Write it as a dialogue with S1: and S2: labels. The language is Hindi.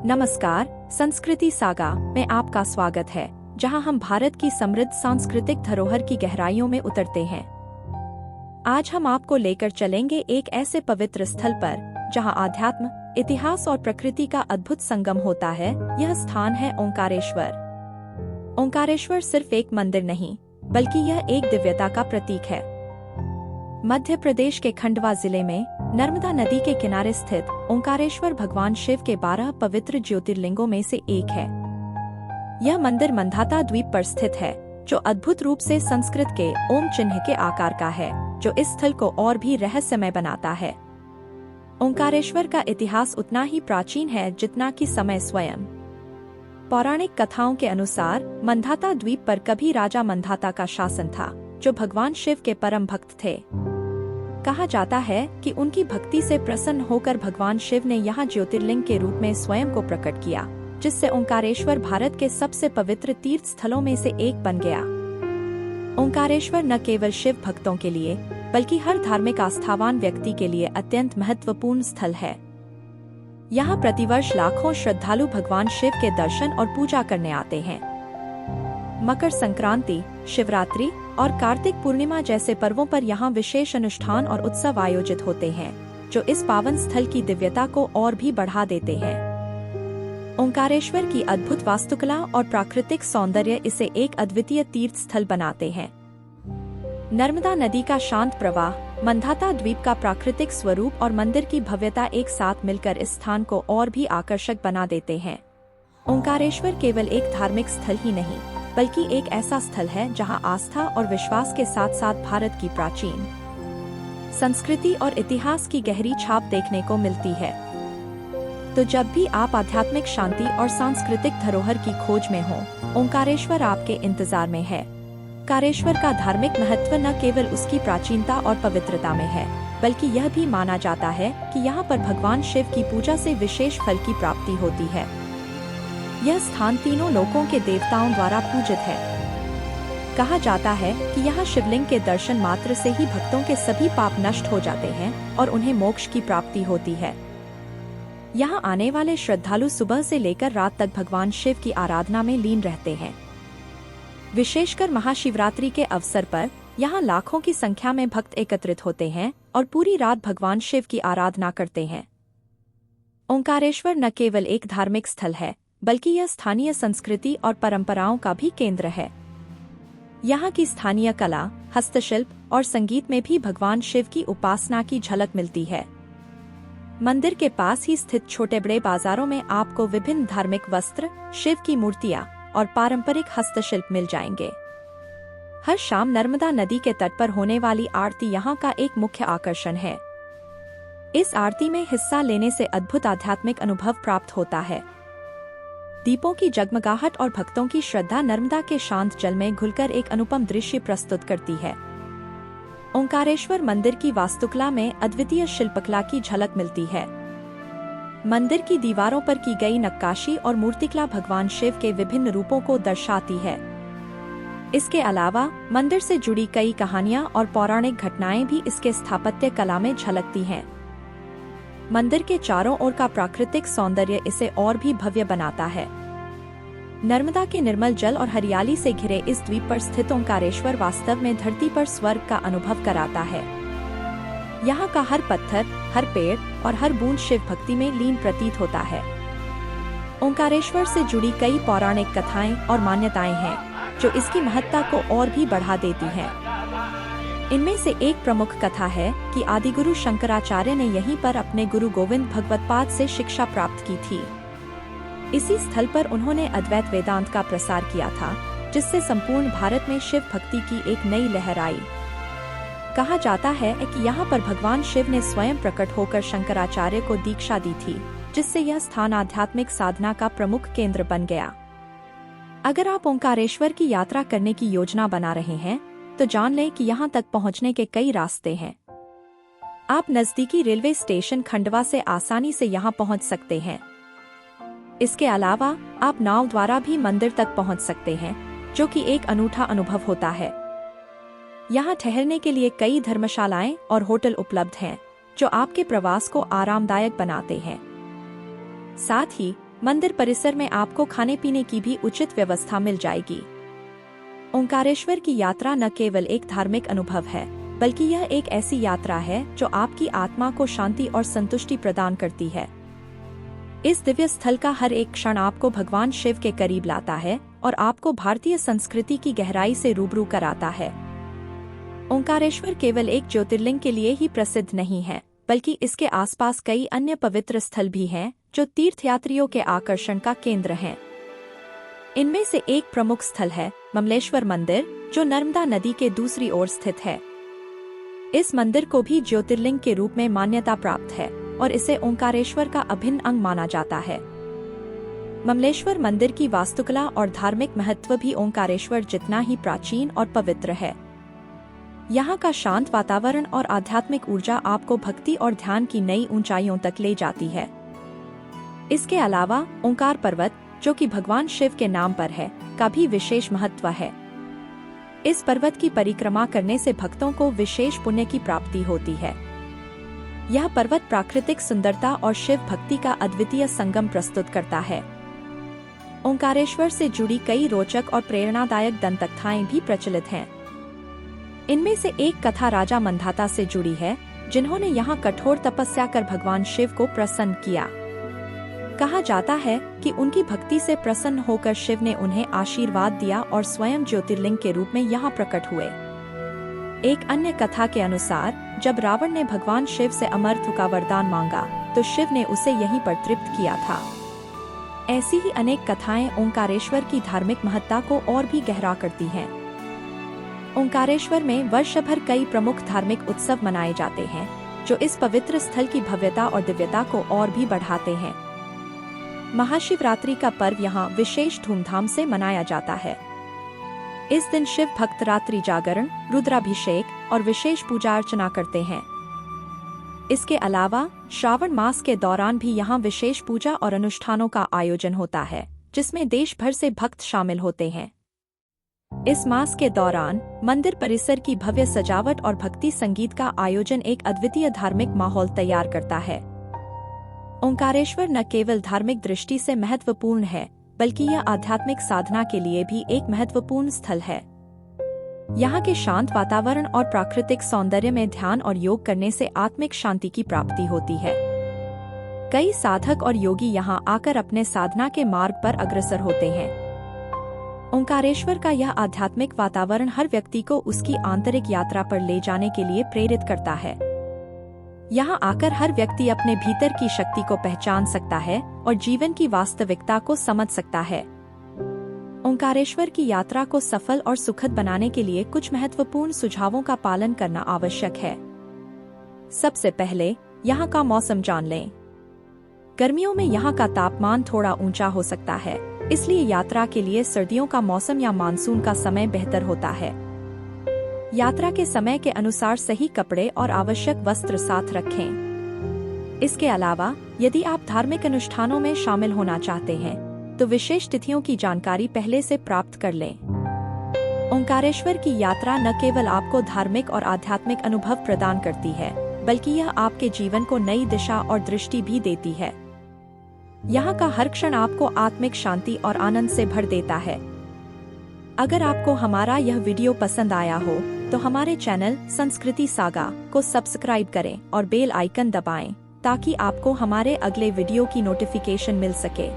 S1: नमस्कार, संस्कृति सागा में आपका स्वागत है, जहां हम भारत की समृद्ध सांस्कृतिक धरोहर की गहराइयों में उतरते हैं। आज हम आपको लेकर चलेंगे एक ऐसे पवित्र स्थल पर, जहां आध्यात्म, इतिहास और प्रकृति का अद्भुत संगम होता है। यह स्थान है ओंकारेश्वर। ओंकारेश्वर सिर्फ एक मंदिर नहीं, बल्कि यह एक दिव्यता का प्रतीक है। मध्य प्रदेश के खंडवा जिले में नर्मदा नदी के किनारे स्थित ओंकारेश्वर भगवान शिव के 12 पवित्र ज्योतिर्लिंगों में से एक है। यह मंदिर मंधाता द्वीप पर स्थित है, जो अद्भुत रूप से संस्कृत के ओम चिन्ह के आकार का है, जो इस स्थल को और भी रहस्यमय बनाता है। ओंकारेश्वर का इतिहास उतना ही प्राचीन है जितना कि समय स्वयं। पौराणिक कथाओं के अनुसार मंधाता द्वीप पर कभी राजा मंधाता का शासन था, जो भगवान शिव के परम भक्त थे। कहा जाता है कि उनकी भक्ति से प्रसन्न होकर भगवान शिव ने यहाँ ज्योतिर्लिंग के रूप में स्वयं को प्रकट किया, जिससे ओंकारेश्वर भारत के सबसे पवित्र तीर्थ स्थलों में से एक बन गया। ओंकारेश्वर न केवल शिव भक्तों के लिए, बल्कि हर धार्मिक आस्थावान व्यक्ति के लिए अत्यंत महत्वपूर्ण स्थल है। यहाँ प्रतिवर्ष लाखों श्रद्धालु भगवान शिव के दर्शन और पूजा करने आते हैं। मकर संक्रांति, शिवरात्रि और कार्तिक पूर्णिमा जैसे पर्वों पर यहाँ विशेष अनुष्ठान और उत्सव आयोजित होते हैं, जो इस पावन स्थल की दिव्यता को और भी बढ़ा देते हैं। ओंकारेश्वर की अद्भुत वास्तुकला और प्राकृतिक सौंदर्य इसे एक अद्वितीय तीर्थ स्थल बनाते हैं। नर्मदा नदी का शांत प्रवाह, मंधाता द्वीप का प्राकृतिक स्वरूप और मंदिर की भव्यता एक साथ मिलकर इस स्थान को और भी आकर्षक बना देते हैं। ओंकारेश्वर केवल एक धार्मिक स्थल ही नहीं, बल्कि एक ऐसा स्थल है जहां आस्था और विश्वास के साथ साथ भारत की प्राचीन संस्कृति और इतिहास की गहरी छाप देखने को मिलती है। तो जब भी आप आध्यात्मिक शांति और सांस्कृतिक धरोहर की खोज में हो, ओंकारेश्वर आपके इंतजार में है। ओंकारेश्वर का धार्मिक महत्व न केवल उसकी प्राचीनता और पवित्रता में है, बल्कि यह भी माना जाता है कि यहाँ पर भगवान शिव की पूजा से विशेष फल की प्राप्ति होती है। यह स्थान तीनों लोकों के देवताओं द्वारा पूजित है। कहा जाता है कि यहाँ शिवलिंग के दर्शन मात्र से ही भक्तों के सभी पाप नष्ट हो जाते हैं और उन्हें मोक्ष की प्राप्ति होती है। यहाँ आने वाले श्रद्धालु सुबह से लेकर रात तक भगवान शिव की आराधना में लीन रहते हैं। विशेषकर महाशिवरात्रि के अवसर पर यहाँ लाखों की संख्या में भक्त एकत्रित होते हैं और पूरी रात भगवान शिव की आराधना करते हैं। ओंकारेश्वर न केवल एक धार्मिक स्थल है, बल्कि यह स्थानीय संस्कृति और परंपराओं का भी केंद्र है। यहाँ की स्थानीय कला, हस्तशिल्प और संगीत में भी भगवान शिव की उपासना की झलक मिलती है। मंदिर के पास ही स्थित छोटे बड़े बाजारों में आपको विभिन्न धार्मिक वस्त्र, शिव की मूर्तियाँ और पारंपरिक हस्तशिल्प मिल जाएंगे। हर शाम नर्मदा नदी के तट पर होने वाली आरती यहाँ का एक मुख्य आकर्षण है। इस आरती में हिस्सा लेने से अद्भुत आध्यात्मिक अनुभव प्राप्त होता है। दीपों की जगमगाहट और भक्तों की श्रद्धा नर्मदा के शांत जल में घुलकर एक अनुपम दृश्य प्रस्तुत करती है। ओंकारेश्वर मंदिर की वास्तुकला में अद्वितीय शिल्पकला की झलक मिलती है। मंदिर की दीवारों पर की गई नक्काशी और मूर्तिकला भगवान शिव के विभिन्न रूपों को दर्शाती है। इसके अलावा मंदिर से जुड़ी कई कहानियां और पौराणिक घटनाएं भी इसके स्थापत्य कला में झलकती हैं। मंदिर के चारों ओर का प्राकृतिक सौंदर्य इसे और भी भव्य बनाता है। नर्मदा के निर्मल जल और हरियाली से घिरे इस द्वीप पर स्थित ओंकारेश्वर वास्तव में धरती पर स्वर्ग का अनुभव कराता है। यहाँ का हर पत्थर, हर पेड़ और हर बूंद शिव भक्ति में लीन प्रतीत होता है। ओंकारेश्वर से जुड़ी कई पौराणिक कथाएं और मान्यताएं हैं, जो इसकी महत्ता को और भी बढ़ा देती हैं। इनमें से एक प्रमुख कथा है कि आदिगुरु शंकराचार्य ने यहीं पर अपने गुरु गोविंद भगवत्पाद से शिक्षा प्राप्त की थी। इसी स्थल पर उन्होंने अद्वैत वेदांत का प्रसार किया था, जिससे संपूर्ण भारत में शिव भक्ति की एक नई लहर आई। कहा जाता है कि यहाँ पर भगवान शिव ने स्वयं प्रकट होकर शंकराचार्य को दीक्षा दी थी, जिससे यह स्थान आध्यात्मिक साधना का प्रमुख केंद्र बन गया। अगर आप ओंकारेश्वर की यात्रा करने की योजना बना रहे हैं, तो जान लें कि यहाँ तक पहुँचने के कई रास्ते हैं। आप नजदीकी रेलवे स्टेशन खंडवा से आसानी से यहाँ पहुँच सकते हैं। इसके अलावा आप नाव द्वारा भी मंदिर तक पहुँच सकते हैं, जो कि एक अनूठा अनुभव होता है। यहाँ ठहरने के लिए कई धर्मशालाएं और होटल उपलब्ध हैं, जो आपके प्रवास को आरामदायक बनाते हैं। साथ ही मंदिर परिसर में आपको खाने पीने की भी उचित व्यवस्था मिल जाएगी। ओंकारेश्वर की यात्रा न केवल एक धार्मिक अनुभव है, बल्कि यह एक ऐसी यात्रा है जो आपकी आत्मा को शांति और संतुष्टि प्रदान करती है। इस दिव्य स्थल का हर एक क्षण आपको भगवान शिव के करीब लाता है और आपको भारतीय संस्कृति की गहराई से रूबरू कराता है। ओंकारेश्वर केवल एक ज्योतिर्लिंग के लिए ही प्रसिद्ध नहीं है, बल्कि इसके आसपास कई अन्य पवित्र स्थल भी हैं जो तीर्थयात्रियों के आकर्षण का केंद्र हैं। इनमें से एक प्रमुख स्थल है ममलेश्वर मंदिर, जो नर्मदा नदी के दूसरी ओर स्थित है। इस मंदिर को भी ज्योतिर्लिंग के रूप में मान्यता प्राप्त है और इसे ओंकारेश्वर का अभिन्न अंग माना जाता है। ममलेश्वर मंदिर की वास्तुकला और धार्मिक महत्व भी ओंकारेश्वर जितना ही प्राचीन और पवित्र है। यहाँ का शांत वातावरण और आध्यात्मिक ऊर्जा आपको भक्ति और ध्यान की नई ऊंचाइयों तक ले जाती है। इसके अलावा ओंकार पर्वत, जो कि भगवान शिव के नाम पर है, का भी विशेष महत्व है। इस पर्वत की परिक्रमा करने से भक्तों को विशेष पुण्य की प्राप्ति होती है। यह पर्वत प्राकृतिक सुंदरता और शिव भक्ति का अद्वितीय संगम प्रस्तुत करता है। ओंकारेश्वर से जुड़ी कई रोचक और प्रेरणादायक दंतकथाएं भी प्रचलित हैं। इनमें से एक कथा राजा मंधाता से जुड़ी है, जिन्होंने यहाँ कठोर तपस्या कर भगवान शिव को प्रसन्न किया। कहा जाता है कि उनकी भक्ति से प्रसन्न होकर शिव ने उन्हें आशीर्वाद दिया और स्वयं ज्योतिर्लिंग के रूप में यहाँ प्रकट हुए। एक अन्य कथा के अनुसार, जब रावण ने भगवान शिव से अमरत्व का वरदान मांगा, तो शिव ने उसे यहीं पर तृप्त किया था। ऐसी ही अनेक कथाएं ओंकारेश्वर की धार्मिक महत्ता को और भी गहरा करती हैं। ओंकारेश्वर में वर्ष भर कई प्रमुख धार्मिक उत्सव मनाए जाते हैं, जो इस पवित्र स्थल की भव्यता और दिव्यता को और भी बढ़ाते हैं। महाशिवरात्रि का पर्व यहाँ विशेष धूमधाम से मनाया जाता है। इस दिन शिव भक्त रात्रि जागरण, रुद्राभिषेक और विशेष पूजा अर्चना करते हैं। इसके अलावा श्रावण मास के दौरान भी यहाँ विशेष पूजा और अनुष्ठानों का आयोजन होता है, जिसमें देश भर से भक्त शामिल होते हैं। इस मास के दौरान मंदिर परिसर की भव्य सजावट और भक्ति संगीत का आयोजन एक अद्वितीय धार्मिक माहौल तैयार करता है। ओंकारेश्वर न केवल धार्मिक दृष्टि से महत्वपूर्ण है, बल्कि यह आध्यात्मिक साधना के लिए भी एक महत्वपूर्ण स्थल है। यहाँ के शांत वातावरण और प्राकृतिक सौंदर्य में ध्यान और योग करने से आत्मिक शांति की प्राप्ति होती है। कई साधक और योगी यहाँ आकर अपने साधना के मार्ग पर अग्रसर होते हैं। ओंकारेश्वर का यह आध्यात्मिक वातावरण हर व्यक्ति को उसकी आंतरिक यात्रा पर ले जाने के लिए प्रेरित करता है। यहाँ आकर हर व्यक्ति अपने भीतर की शक्ति को पहचान सकता है और जीवन की वास्तविकता को समझ सकता है। ओंकारेश्वर की यात्रा को सफल और सुखद बनाने के लिए कुछ महत्वपूर्ण सुझावों का पालन करना आवश्यक है। सबसे पहले यहाँ का मौसम जान लें। गर्मियों में यहाँ का तापमान थोड़ा ऊंचा हो सकता है, इसलिए यात्रा के लिए सर्दियों का मौसम या मानसून का समय बेहतर होता है। यात्रा के समय के अनुसार सही कपड़े और आवश्यक वस्त्र साथ रखें। इसके अलावा यदि आप धार्मिक अनुष्ठानों में शामिल होना चाहते हैं, तो विशेष तिथियों की जानकारी पहले से प्राप्त कर लें। ओंकारेश्वर की यात्रा न केवल आपको धार्मिक और आध्यात्मिक अनुभव प्रदान करती है, बल्कि यह आपके जीवन को नई दिशा और दृष्टि भी देती है। यहाँ का हर क्षण आपको आत्मिक शांति और आनंद से भर देता है। अगर आपको हमारा यह वीडियो पसंद आया हो, तो हमारे चैनल संस्कृति सागा को सब्सक्राइब करें और बेल आइकन दबाएं, ताकि आपको हमारे अगले वीडियो की नोटिफिकेशन मिल सके।